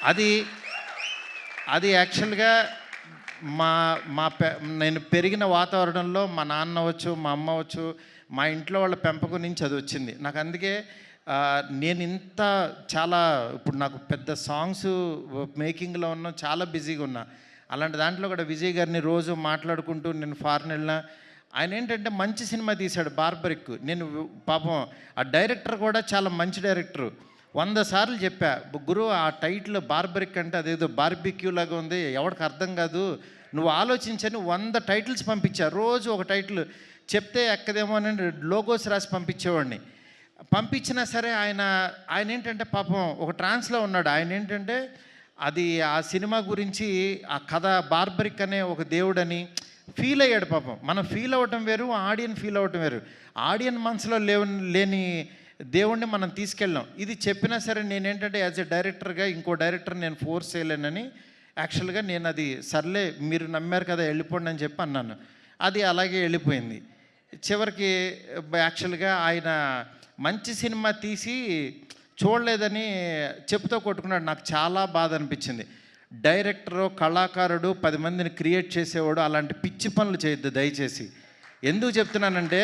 అది అది యాక్చువల్గా మా మా పె నేను పెరిగిన వాతావరణంలో మా నాన్న అవ్వచ్చు, మా అమ్మ అవ్వచ్చు, మా ఇంట్లో వాళ్ళ పెంపకం నుంచి అది వచ్చింది నాకు. అందుకే నేను ఇంత చాలా ఇప్పుడు నాకు పెద్ద సాంగ్స్ మేకింగ్లో ఉన్నా, చాలా బిజీగా ఉన్నా. అలాంటి దాంట్లో కూడా విజయ్ గారిని రోజు మాట్లాడుకుంటూ నేను ఫారెన్ వెళ్ళినా, ఆయన ఏంటంటే మంచి సినిమా తీశాడు బార్బరిక్. నేను పాపం ఆ డైరెక్టర్ కూడా చాలా మంచి డైరెక్టరు. 100 సార్లు చెప్పా, గురు ఆ టైటిల్ బార్బరిక్ అంటే అదేదో బార్బిక్యూ లాగా ఉంది, ఎవరికి అర్థం కాదు, నువ్వు ఆలోచించని 100 టైటిల్స్ పంపించా. రోజు ఒక టైటిల్ చెప్తే ఎక్కదేమో అని లోగోస్ రాసి పంపించేవాడిని. పంపించినా సరే ఆయన ఏంటంటే పాపం ఒక ట్రాన్స్లో ఉన్నాడు. ఆయన ఏంటంటే అది ఆ సినిమా గురించి ఆ కథ బార్బరిక్ అనే ఒక దేవుడని ఫీల్ అయ్యాడు పాపం. మనం ఫీల్ అవ్వటం వేరు, ఆడియన్ ఫీల్ అవ్వటం వేరు. ఆడియన్ మనసులో లేని దేవుణ్ణి మనం తీసుకెళ్ళాం. ఇది చెప్పినా సరే నేనేంటంటే యాజ్ ఎ డైరెక్టర్గా ఇంకో డైరెక్టర్ నేను ఫోర్స్ చేయలేనని యాక్చువల్గా నేను అది సర్లే మీరు నమ్మారు కదా వెళ్ళిపోండి అని చెప్పి అన్నాను. అది అలాగే వెళ్ళిపోయింది. చివరికి యాక్చువల్గా ఆయన మంచి సినిమా తీసి చూడలేదని చెప్పుతో కొట్టుకున్నాడు. నాకు చాలా బాధ అనిపించింది. డైరెక్టరు, కళాకారుడు 10 మందిని క్రియేట్ చేసేవాడు అలాంటి పిచ్చి పనులు చేయొద్దు దయచేసి. ఎందుకు చెప్తున్నానంటే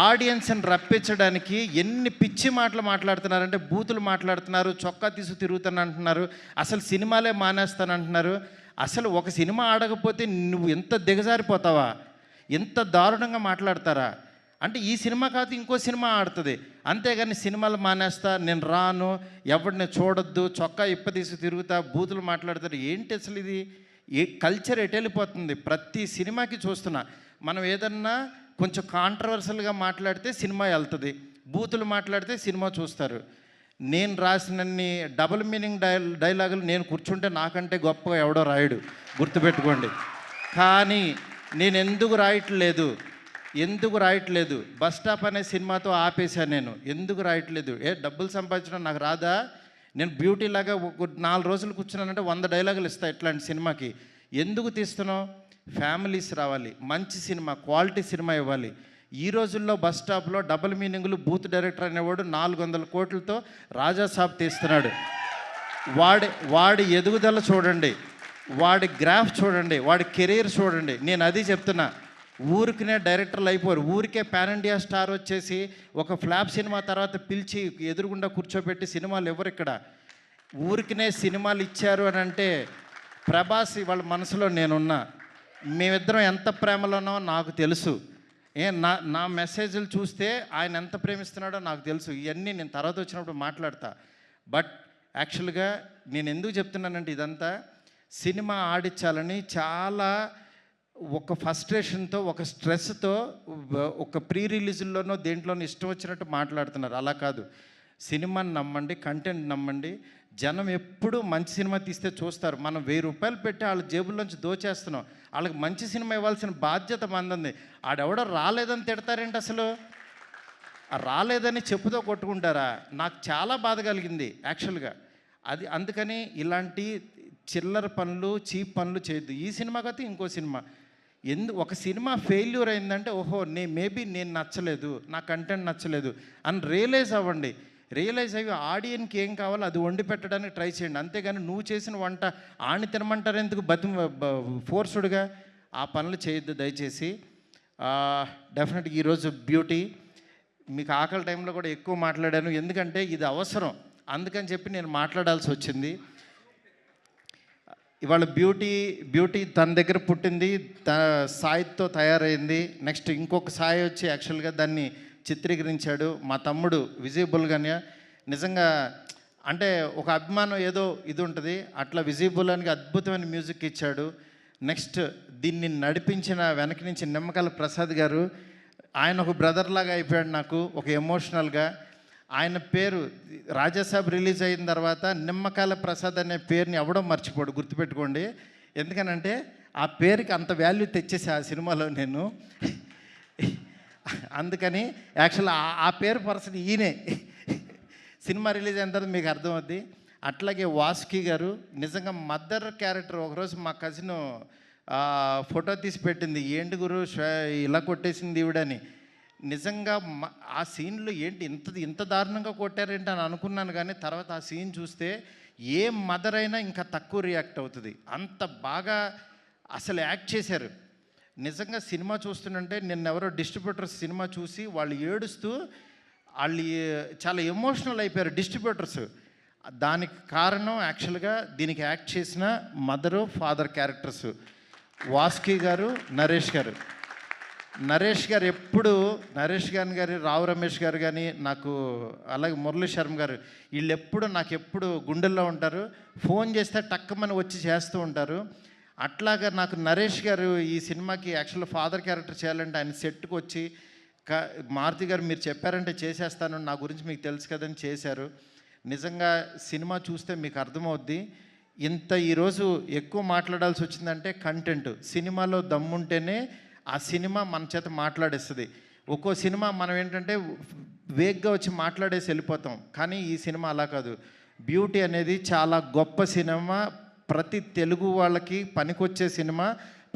ఆడియన్స్ని రప్పించడానికి ఎన్ని పిచ్చి మాటలు మాట్లాడుతున్నారంటే, బూతులు మాట్లాడుతున్నారు, చొక్కా తీసు తిరుగుతాను అంటున్నారు, అసలు సినిమాలే మానేస్తానంటున్నారు. అసలు ఒక సినిమా ఆడకపోతే నువ్వు ఎంత దిగజారిపోతావా, ఎంత దారుణంగా మాట్లాడతారా అంటే ఈ సినిమా కాదు ఇంకో సినిమా ఆడుతుంది, అంతేగాని సినిమాలు మానేస్తా, నేను రాను, ఎవరిని చూడొద్దు, చొక్కా ఇప్పదీసి తిరుగుతా, బూతులు మాట్లాడతారు. ఏంటి అసలు ఇది? కల్చర్ ఎటు వెళ్ళిపోతుంది? ప్రతి సినిమాకి చూస్తున్నా. మనం ఏదన్నా కొంచెం కాంట్రవర్సల్గా మాట్లాడితే సినిమా వెళ్తుంది, బూతులు మాట్లాడితే సినిమా చూస్తారు. నేను రాసినన్ని డబుల్ మీనింగ్ డైలాగులు నేను కూర్చుంటే నాకంటే గొప్పగా ఎవడో రాయడు, గుర్తుపెట్టుకోండి. కానీ నేను ఎందుకు రాయట్లేదు? బస్ స్టాప్ అనే సినిమాతో ఆపేశాను నేను. ఎందుకు రాయట్లేదు? డబ్బులు సంపాదించడం నాకు రాదా? నేను బ్యూటీ లాగా 4 రోజులు కూర్చున్నానంటే 100 డైలాగులు ఇస్తాను ఇట్లాంటి సినిమాకి. ఎందుకు తీస్తున్నావు? ఫ్యామిలీస్ రావాలి, మంచి సినిమా, క్వాలిటీ సినిమా ఇవ్వాలి. ఈ రోజుల్లో బస్ స్టాప్లో డబుల్ మీనింగులు, బూత్ డైరెక్టర్ అనేవాడు 400 కోట్లతో రాజాసాబ్ తీస్తున్నాడు. వాడి ఎదుగుదల చూడండి, వాడి గ్రాఫ్ చూడండి, వాడి కెరీర్ చూడండి. నేను అది చెప్తున్నా. ఊరికినే డైరెక్టర్లు అయిపోరు. ఊరికే పాన్ ఇండియా స్టార్ వచ్చేసి ఒక ఫ్లాప్ సినిమా తర్వాత పిలిచి ఎదురుగుండా కూర్చోబెట్టి సినిమాలు ఎవరు ఇక్కడ? ఊరికినే సినిమాలు ఇచ్చారు అని అంటే ప్రభాస్ వాళ్ళ మనసులో నేనున్నా. మేమిద్దరం ఎంత ప్రేమలోనో నాకు తెలుసు. నా మెసేజ్లు చూస్తే ఆయన ఎంత ప్రేమిస్తున్నాడో నాకు తెలుసు. ఇవన్నీ నేను తర్వాత వచ్చినప్పుడు మాట్లాడతా. బట్ యాక్చువల్గా నేను ఎందుకు చెప్తున్నానంటే ఇదంతా సినిమా ఆడించాలని చాలా ఒక ఫ్రస్ట్రేషన్తో, ఒక స్ట్రెస్తో, ఒక ప్రీ రిలీజుల్లోనో దేంట్లోనో ఇష్టం వచ్చినట్టు మాట్లాడుతున్నారు. అలా కాదు. సినిమాని నమ్మండి, కంటెంట్ నమ్మండి. జనం ఎప్పుడు మంచి సినిమా తీస్తే చూస్తారు. మనం 1000 రూపాయలు పెట్టి వాళ్ళ జేబుల్లోంచి దోచేస్తున్నాం. వాళ్ళకి మంచి సినిమా ఇవ్వాల్సిన బాధ్యత మంది. ఆడెవడో రాలేదని తిడతారేంటి అసలు? రాలేదని చెప్పుతో కొట్టుకుంటారా? నాకు చాలా బాధ కలిగింది యాక్చువల్గా. అందుకని ఇలాంటి చిల్లర పనులు, చీప్ పనులు చేయొద్దు. ఈ సినిమా కాదు ఇంకో సినిమా. ఒక సినిమా ఫెయిల్యూర్ అయిందంటే ఓహో మేబీ నేను నచ్చలేదు, నా కంటెంట్ నచ్చలేదు అని రియలైజ్ అవ్వండి. రియలైజ్ అయ్యి ఆడియన్కి ఏం కావాలో అది వండి పెట్టడానికి ట్రై చేయండి. అంతేగాని నువ్వు చేసిన వంట ఆని తినమంటారు ఎందుకు? ఫోర్స్డ్గా ఆ పనులు చేయొద్దు దయచేసి. డెఫినెట్గా ఈరోజు బ్యూటీ, మీకు ఆకలి టైంలో కూడా ఎక్కువ మాట్లాడాను, ఎందుకంటే ఇది అవసరం, అందుకని చెప్పి నేను మాట్లాడాల్సి వచ్చింది. ఇవాళ బ్యూటీ తన దగ్గర పుట్టింది, సాయితో తయారైంది. నెక్స్ట్ ఇంకొక సాయి వచ్చి యాక్చువల్గా దాన్ని చిత్రీకరించాడు మా తమ్ముడు విజయ్ బుల్గన్య. నిజంగా అంటే ఒక అభిమానం ఏదో ఇది ఉంటుంది, అట్లా విజయ్ బుల్గన్యకి అద్భుతమైన మ్యూజిక్ ఇచ్చాడు. నెక్స్ట్ దీన్ని నడిపించిన వెనక నుంచి నిమ్మకాయల ప్రసాద్ గారు, ఆయన ఒక బ్రదర్ లాగా అయిపోయాడు నాకు, ఒక ఎమోషనల్గా. ఆయన పేరు రాజాసాబ్ రిలీజ్ అయిన తర్వాత నిమ్మకాయల ప్రసాద్ అనే పేరుని ఎవడో మర్చిపోడు, గుర్తుపెట్టుకోండి. ఎందుకనంటే ఆ పేరుకి అంత వాల్యూ తెచ్చేసి ఆ సినిమాలో నేను. అందుకని యాక్చువల్ ఆ పేరు పర్సన్ ఈయనే. సినిమా రిలీజ్ అయిన తర్వాత మీకు అర్థమవుద్ది. అట్లాగే వాసుకి గారు నిజంగా మదర్ క్యారెక్టర్. ఒకరోజు మా కజిన్ ఫోటో తీసి పెట్టింది, ఏంటి గురు ఇలా కొట్టేసింది ఈవిడని. నిజంగా ఆ సీన్లో ఏంటి ఇంత దారుణంగా కొట్టారేంటి అని అనుకున్నాను. కానీ తర్వాత ఆ సీన్ చూస్తే ఏ మదర్ అయినా ఇంకా తక్కువ రియాక్ట్ అవుతుంది. అంత బాగా అసలు యాక్ట్ చేశారు. నిజంగా సినిమా చూస్తుంటే నిన్నెవరో డిస్ట్రిబ్యూటర్స్ సినిమా చూసి వాళ్ళు ఏడుస్తూ వాళ్ళు చాలా ఎమోషనల్ అయిపోయారు డిస్ట్రిబ్యూటర్స్. దానికి కారణం యాక్చువల్గా దీనికి యాక్ట్ చేసిన మదరు ఫాదర్ క్యారెక్టర్స్ వాసుకి గారు, నరేష్ గారు. నరేష్ గారు ఎప్పుడు నరేష్ గారి రావు రమేష్ గారు కానీ నాకు, అలాగే మురళీ శర్మ గారు, వీళ్ళు ఎప్పుడు నాకు ఎప్పుడు గుండెల్లో ఉంటారు. ఫోన్ చేస్తే టక్కమని వచ్చి చేస్తూ ఉంటారు. అట్లాగా నాకు నరేష్ గారు ఈ సినిమాకి యాక్చువల్ ఫాదర్ క్యారెక్టర్ చేయాలంటే ఆయన సెట్కి వచ్చి మారుతి గారు మీరు చెప్పారంటే చేసేస్తాను, నా గురించి మీకు తెలుసు కదని చేశారు. నిజంగా సినిమా చూస్తే మీకు అర్థమవుద్ది. ఇంత ఈరోజు ఎక్కువ మాట్లాడాల్సి వచ్చిందంటే కంటెంట్. సినిమాలో దమ్ముంటేనే ఆ సినిమా మన చేత మాట్లాడేస్తుంది. ఒక్కో సినిమా మనం ఏంటంటే వేగ్గా వచ్చి మాట్లాడేసి వెళ్ళిపోతాం, కానీ ఈ సినిమా అలా కాదు. బ్యూటీ అనేది చాలా గొప్ప సినిమా, ప్రతి తెలుగు వాళ్ళకి పనికొచ్చే సినిమా,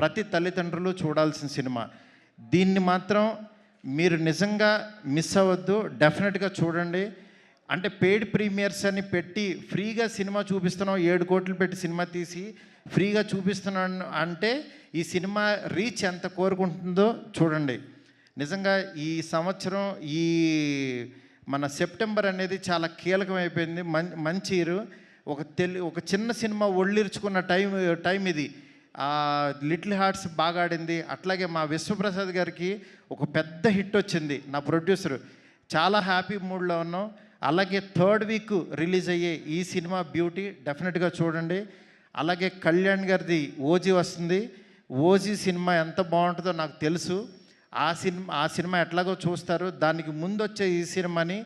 ప్రతి తల్లిదండ్రులు చూడాల్సిన సినిమా. దీన్ని మాత్రం మీరు నిజంగా మిస్ అవ్వద్దు, డెఫినెట్గా చూడండి. అంటే పెయిడ్ ప్రీమియర్స్ అని పెట్టి ఫ్రీగా సినిమా చూపిస్తున్నాం, 7 కోట్లు పెట్టి సినిమా తీసి ఫ్రీగా చూపిస్తున్నాను అంటే ఈ సినిమా రీచ్ ఎంత కోరుకుంటుందో చూడండి. నిజంగా ఈ సంవత్సరం ఈ మన సెప్టెంబర్ అనేది చాలా కీలకమైపోయింది. మంచి ఇయర్. ఒక చిన్న సినిమా ఒళ్ళిరుచుకున్న టైం ఇది. లిటిల్ హార్ట్స్ బాగా ఆడింది. అట్లాగే మా విశ్వప్రసాద్ గారికి ఒక పెద్ద హిట్ వచ్చింది, నా ప్రొడ్యూసరు. చాలా హ్యాపీ మూడ్లో ఉన్నాం. అలాగే 3rd వీక్ రిలీజ్ అయ్యే ఈ సినిమా బ్యూటీ డెఫినెట్గా చూడండి. అలాగే కళ్యాణ్ గారిది ఓజీ వస్తుంది. ఓజీ సినిమా ఎంత బాగుంటుందో నాకు తెలుసు. ఆ సినిమా ఎట్లాగో చూస్తారు. దానికి ముందు వచ్చే ఈ సినిమాని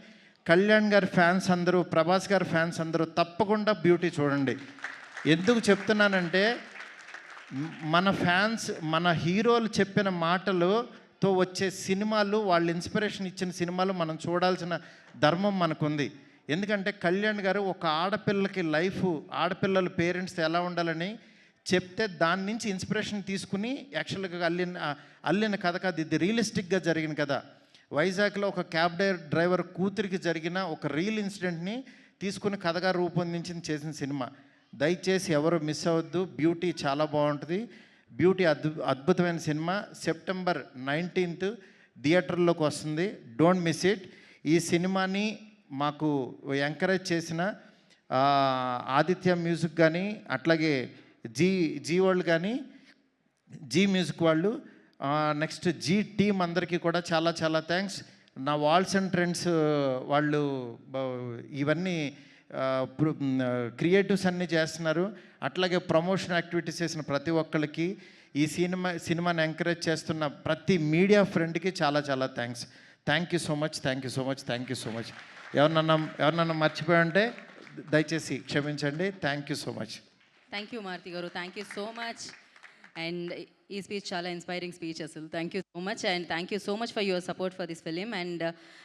కళ్యాణ్ గారి ఫ్యాన్స్ అందరూ, ప్రభాస్ గారి ఫ్యాన్స్ అందరూ తప్పకుండా బ్యూటీ చూడండి. ఎందుకు చెప్తున్నానంటే మన ఫ్యాన్స్, మన హీరోలు చెప్పిన మాటలతో వచ్చే సినిమాలు, వాళ్ళు ఇన్స్పిరేషన్ ఇచ్చిన సినిమాలు మనం చూడాల్సిన ధర్మం మనకుంది. ఎందుకంటే కళ్యాణ్ గారు ఒక ఆడపిల్లకి లైఫ్, ఆడపిల్లల పేరెంట్స్ ఎలా ఉండాలని చెప్తే దాని నుంచి ఇన్స్పిరేషన్ తీసుకుని యాక్చువల్గా అల్లిన కథ కాదు, ఇది రియలిస్టిక్గా జరిగిన కథ. వైజాగ్లో ఒక క్యాబ్ డ్రైవర్ కూతురికి జరిగిన ఒక రియల్ ఇన్సిడెంట్ని తీసుకుని కథగా రూపొందించి చేసిన సినిమా. దయచేసి ఎవరు మిస్ అవ్వద్దు. బ్యూటీ చాలా బాగుంటుంది. బ్యూటీ అద్భుతమైన సినిమా. సెప్టెంబర్ 19th థియేటర్లోకి వస్తుంది. Don't miss it. ఈ సినిమాని మాకు ఎంకరేజ్ చేసిన ఆదిత్య మ్యూజిక్ కానీ, అట్లాగే జీ వరల్డ్ కానీ, జీ మ్యూజిక్ వాళ్ళు, నెక్స్ట్ జీ టీమ్ అందరికీ కూడా చాలా చాలా థ్యాంక్స్. నా వాల్స్ అండ్ ట్రెండ్స్ వాళ్ళు ఇవన్నీ క్రియేటివ్స్ అన్నీ చేస్తున్నారు. అట్లాగే ప్రమోషన్ యాక్టివిటీస్ చేసిన ప్రతి ఒక్కరికి, ఈ సినిమాని ఎంకరేజ్ చేస్తున్న ప్రతి మీడియా ఫ్రెండ్కి చాలా చాలా thanks. Thank you so much, thank you so much, thank you so much. ఎవరినన్నా మర్చిపోయంటే దయచేసి క్షమించండి. Thank you so much. Thank you Maruti గారు, thank you so much. And ఈ స్పీచ్ చాలా ఇన్స్పైరింగ్ స్పీచ్ అసలు. Thank you so much, and thank you so much for your support for this film. And